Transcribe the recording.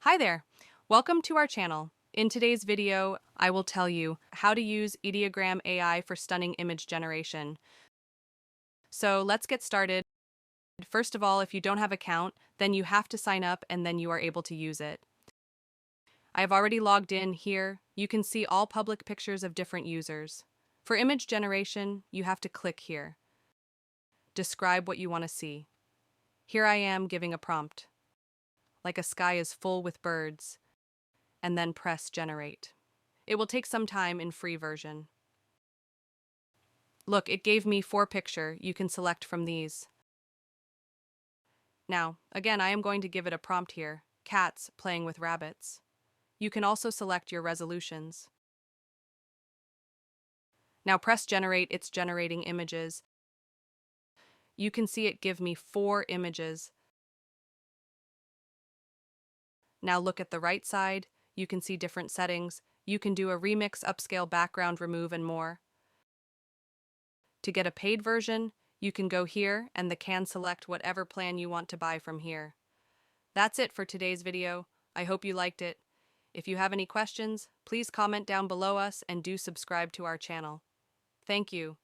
Hi there. Welcome to our channel. In today's video, I will tell you how to use Ideogram AI for stunning image generation. So let's get started. First of all, if you don't have an account, then you have to sign up and then you are able to use it. I have already logged in here. You can see all public pictures of different users. For image generation, you have to click here. Describe what you want to see. Here I am giving a prompt, like a sky is full with birds, and then press generate. It will take some time in free version. Look, it gave me 4 pictures. You can select from these. Now, again, I am going to give it a prompt here. Cats playing with rabbits. You can also select your resolutions. Now press generate, it's generating images. You can see it give me 4 images. Now look at the right side. You can see different settings. You can do a remix, upscale, background, remove, and more. To get a paid version, you can go here and can select whatever plan you want to buy from here. That's it for today's video. I hope you liked it. If you have any questions, please comment down below us and do subscribe to our channel. Thank you.